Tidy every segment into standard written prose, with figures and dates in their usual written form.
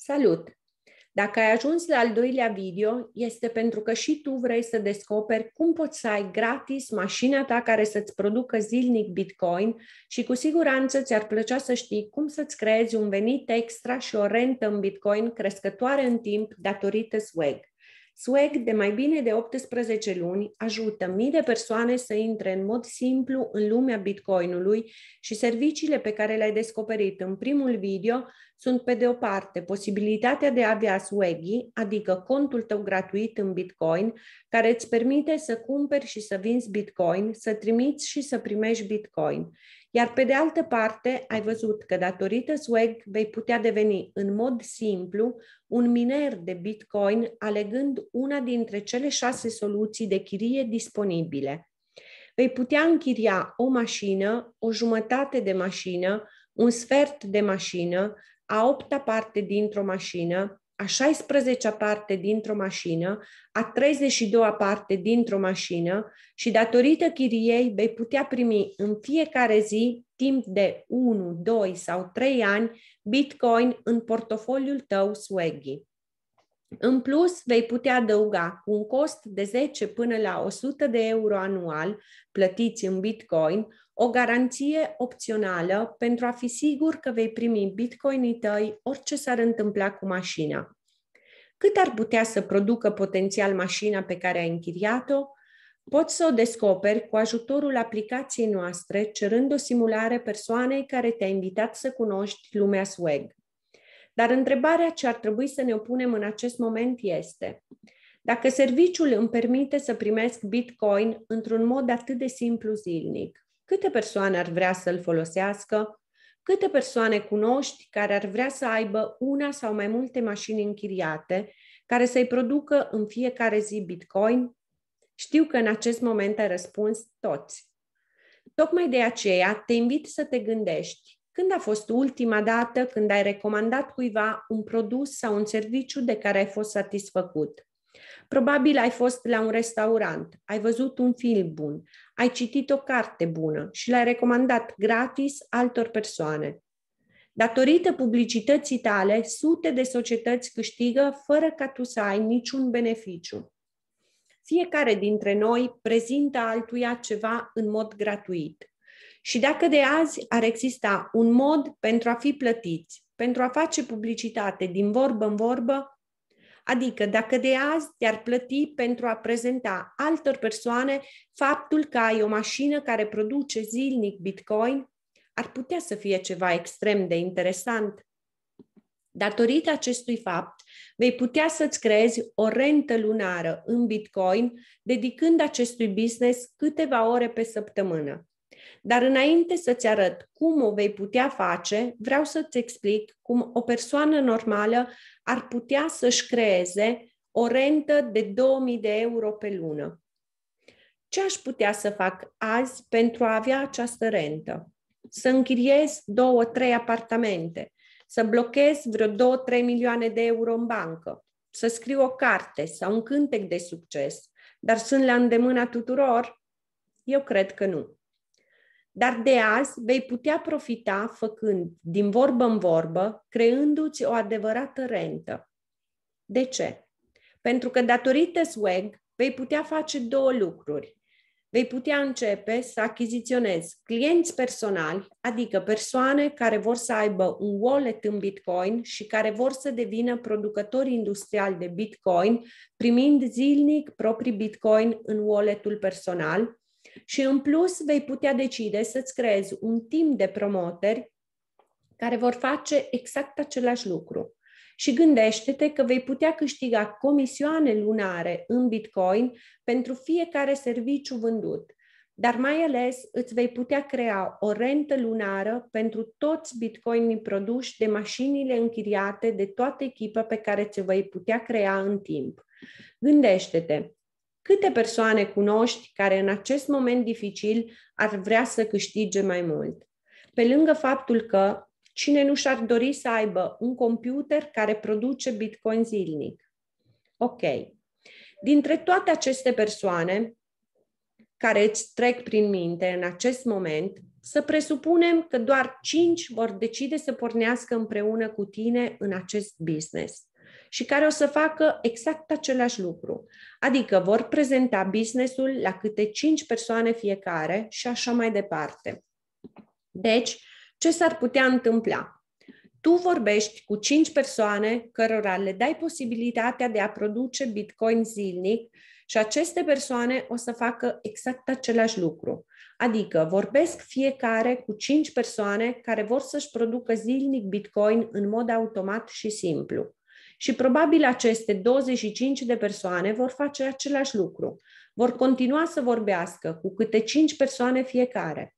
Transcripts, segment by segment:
Salut! Dacă ai ajuns la al doilea video, este pentru că și tu vrei să descoperi cum poți să ai gratis mașina ta care să-ți producă zilnic Bitcoin și cu siguranță ți-ar plăcea să știi cum să-ți creezi un venit extra și o rentă în Bitcoin crescătoare în timp datorită Swag. Swag, de mai bine de 18 luni, ajută mii de persoane să intre în mod simplu în lumea Bitcoinului și serviciile pe care le-ai descoperit în primul video sunt, pe de o parte, posibilitatea de a avea Swaggy, adică contul tău gratuit în Bitcoin, care îți permite să cumperi și să vinzi Bitcoin, să trimiți și să primești Bitcoin. Iar pe de altă parte, ai văzut că datorită Swag vei putea deveni în mod simplu un miner de Bitcoin alegând una dintre cele 6 soluții de chirie disponibile. Vei putea închiria o mașină, o jumătate de mașină, un sfert de mașină, a 8-a parte dintr-o mașină, a 16-a parte dintr-o mașină, a 32-a parte dintr-o mașină și datorită chiriei vei putea primi în fiecare zi, timp de 1, 2 sau 3 ani, Bitcoin în portofoliul tău Swaggy. În plus, vei putea adăuga cu un cost de 10 până la 100 de euro anual plătiți în Bitcoin, o garanție opțională pentru a fi sigur că vei primi Bitcoinii tăi orice s-ar întâmpla cu mașina. Cât ar putea să producă potențial mașina pe care ai închiriat-o? Poți să o descoperi cu ajutorul aplicației noastre, cerând o simulare persoanei care te-a invitat să cunoști lumea Swag. Dar întrebarea ce ar trebui să ne o punem în acest moment este: dacă serviciul îmi permite să primesc Bitcoin într-un mod atât de simplu zilnic, câte persoane ar vrea să-l folosească? Câte persoane cunoști care ar vrea să aibă una sau mai multe mașini închiriate care să-i producă în fiecare zi Bitcoin? Știu că în acest moment ai răspuns toți. Tocmai de aceea te invit să te gândești: când a fost ultima dată când ai recomandat cuiva un produs sau un serviciu de care ai fost satisfăcut? Probabil ai fost la un restaurant, ai văzut un film bun, ai citit o carte bună și l-ai recomandat gratis altor persoane. Datorită publicității tale, sute de societăți câștigă fără ca tu să ai niciun beneficiu. Fiecare dintre noi prezintă altuia ceva în mod gratuit. Și dacă de azi ar exista un mod pentru a fi plătiți, pentru a face publicitate din vorbă în vorbă, adică dacă de azi te-ar plăti pentru a prezenta altor persoane faptul că ai o mașină care produce zilnic Bitcoin, ar putea să fie ceva extrem de interesant. Datorită acestui fapt, vei putea să-ți creezi o rentă lunară în Bitcoin, dedicând acestui business câteva ore pe săptămână. Dar înainte să-ți arăt cum o vei putea face, vreau să-ți explic cum o persoană normală ar putea să-și creeze o rentă de 2000 de euro pe lună. Ce aș putea să fac azi pentru a avea această rentă? Să închiriez 2-3 apartamente, să blochez vreo 2-3 milioane de euro în bancă, să scriu o carte sau un cântec de succes, dar sunt la îndemâna tuturor? Eu cred că nu. Dar de azi vei putea profita făcând din vorbă în vorbă, creându-ți o adevărată rentă. De ce? Pentru că datorită Swag vei putea face 2 lucruri. Vei putea începe să achiziționezi clienți personali, adică persoane care vor să aibă un wallet în Bitcoin și care vor să devină producători industriali de Bitcoin, primind zilnic proprii Bitcoin în walletul personal. Și în plus vei putea decide să-ți creezi un team de promoteri care vor face exact același lucru. Și gândește-te că vei putea câștiga comisioane lunare în Bitcoin pentru fiecare serviciu vândut, dar mai ales îți vei putea crea o rentă lunară pentru toți Bitcoinii produși de mașinile închiriate de toată echipa pe care ți-o vei putea crea în timp. Gândește-te: câte persoane cunoști care în acest moment dificil ar vrea să câștige mai mult? Pe lângă faptul că cine nu și-ar dori să aibă un computer care produce Bitcoin zilnic? Ok. Dintre toate aceste persoane care îți trec prin minte în acest moment, Să presupunem că doar 5 vor decide să pornească împreună cu tine în acest business și care o să facă exact același lucru. Adică vor prezenta businessul la câte 5 persoane fiecare și așa mai departe. Deci, ce s-ar putea întâmpla? Tu vorbești cu 5 persoane cărora le dai posibilitatea de a produce Bitcoin zilnic și aceste persoane o să facă exact același lucru. Adică vorbesc fiecare cu 5 persoane care vor să-și producă zilnic Bitcoin în mod automat și simplu. Și probabil aceste 25 de persoane vor face același lucru. Vor continua să vorbească cu câte 5 persoane fiecare.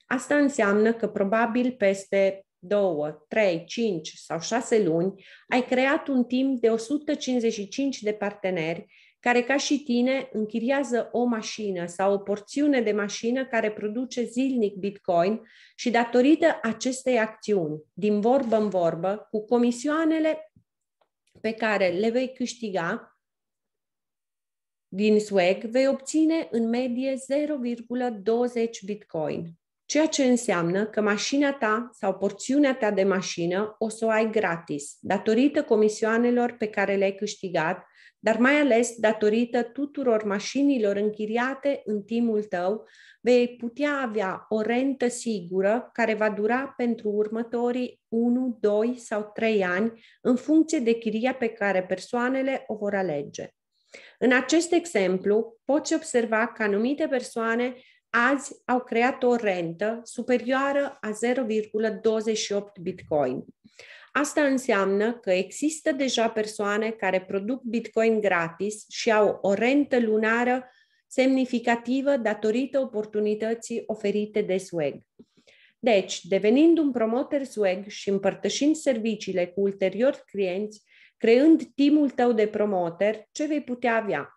Asta înseamnă că probabil peste 2, 3, 5 sau 6 luni ai creat un team de 155 de parteneri care, ca și tine, închiriază o mașină sau o porțiune de mașină care produce zilnic Bitcoin și datorită acestei acțiuni, din vorbă în vorbă, cu comisioanele pe care le vei câștiga din Swag, vei obține în medie 0,20 Bitcoin. Ceea ce înseamnă că mașina ta sau porțiunea ta de mașină o să o ai gratis, datorită comisioanelor pe care le-ai câștigat, dar mai ales datorită tuturor mașinilor închiriate în team-ul tău, vei putea avea o rentă sigură care va dura pentru următorii 1, 2 sau 3 ani, în funcție de chiria pe care persoanele o vor alege. În acest exemplu, poți observa că anumite persoane azi au creat o rentă superioară a 0,28 Bitcoin. Asta înseamnă că există deja persoane care produc Bitcoin gratis și au o rentă lunară semnificativă datorită oportunității oferite de Swag. Deci, devenind un promoter Swag și împărtășind serviciile cu ulteriori clienți, creând team-ul tău de promoter, ce vei putea avea?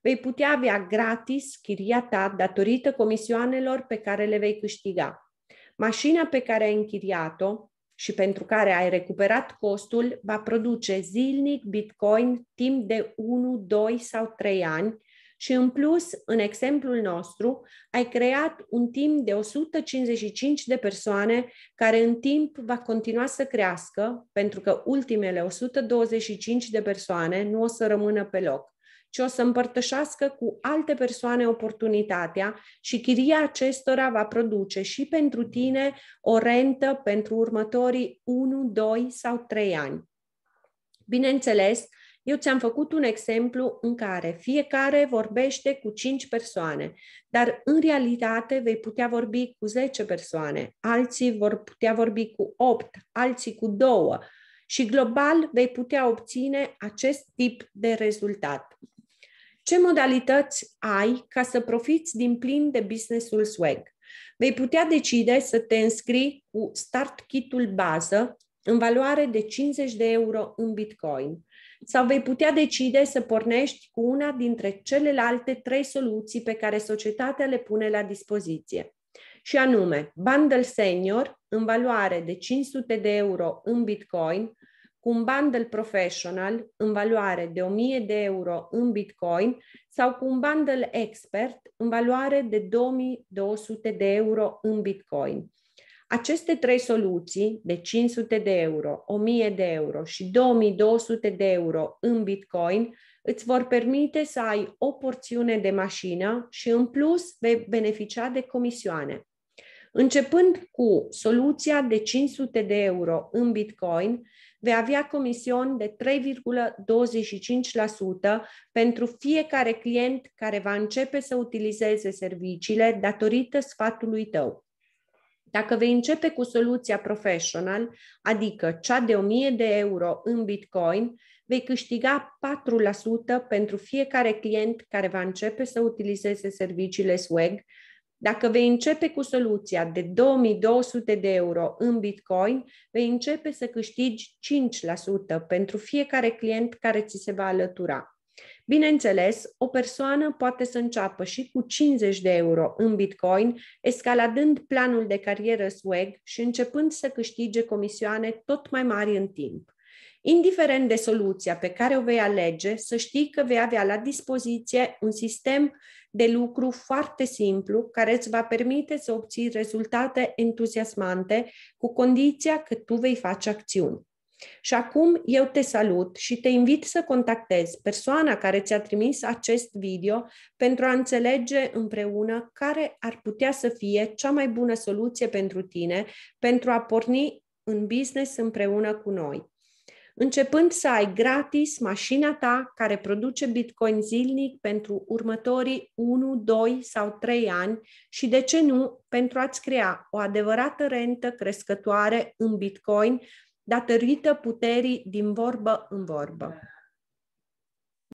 Vei putea avea gratis chiria ta datorită comisioanelor pe care le vei câștiga. Mașina pe care ai închiriat-o și pentru care ai recuperat costul va produce zilnic Bitcoin timp de 1, 2 sau 3 ani și în plus, în exemplul nostru, ai creat un team de 155 de persoane care în timp va continua să crească pentru că ultimele 125 de persoane nu o să rămână pe loc, ci o să împărtășească cu alte persoane oportunitatea și chiria acestora va produce și pentru tine o rentă pentru următorii 1, 2 sau 3 ani. Bineînțeles, eu ți-am făcut un exemplu în care fiecare vorbește cu 5 persoane, dar în realitate vei putea vorbi cu 10 persoane, alții vor putea vorbi cu 8, alții cu 2 și global vei putea obține acest tip de rezultat. Ce modalități ai ca să profiți din plin de business-ul Swag? Vei putea decide să te înscrii cu Start Kit-ul bază în valoare de 50 de euro în Bitcoin sau vei putea decide să pornești cu una dintre celelalte 3 soluții pe care societatea le pune la dispoziție. Și anume, Bundle Senior în valoare de 500 de euro în Bitcoin, cu un bundle professional în valoare de 1000 de euro în Bitcoin sau cu un bundle expert în valoare de 2200 de euro în Bitcoin. Aceste 3 soluții de 500 de euro, 1000 de euro și 2200 de euro în Bitcoin îți vor permite să ai o porțiune de mașină și în plus vei beneficia de comisioane. Începând cu soluția de 500 de euro în Bitcoin, vei avea comision de 3,25% pentru fiecare client care va începe să utilizeze serviciile datorită sfatului tău. Dacă vei începe cu soluția professional, adică cea de 1000 de euro în Bitcoin, vei câștiga 4% pentru fiecare client care va începe să utilizeze serviciile Swag. Dacă vei începe cu soluția de 2200 de euro în Bitcoin, vei începe să câștigi 5% pentru fiecare client care ți se va alătura. Bineînțeles, o persoană poate să înceapă și cu 50 de euro în Bitcoin, escaladând planul de carieră Swag și începând să câștige comisioane tot mai mari în timp. Indiferent de soluția pe care o vei alege, să știi că vei avea la dispoziție un sistem de lucru foarte simplu care îți va permite să obții rezultate entuziasmante cu condiția că tu vei face acțiuni. Și acum eu te salut și te invit să contactezi persoana care ți-a trimis acest video pentru a înțelege împreună care ar putea să fie cea mai bună soluție pentru tine pentru a porni în business împreună cu noi. Începând să ai gratis mașina ta care produce Bitcoin zilnic pentru următorii 1, 2 sau 3 ani și, de ce nu, pentru a-ți crea o adevărată rentă crescătoare în Bitcoin datorită puterii din vorbă în vorbă.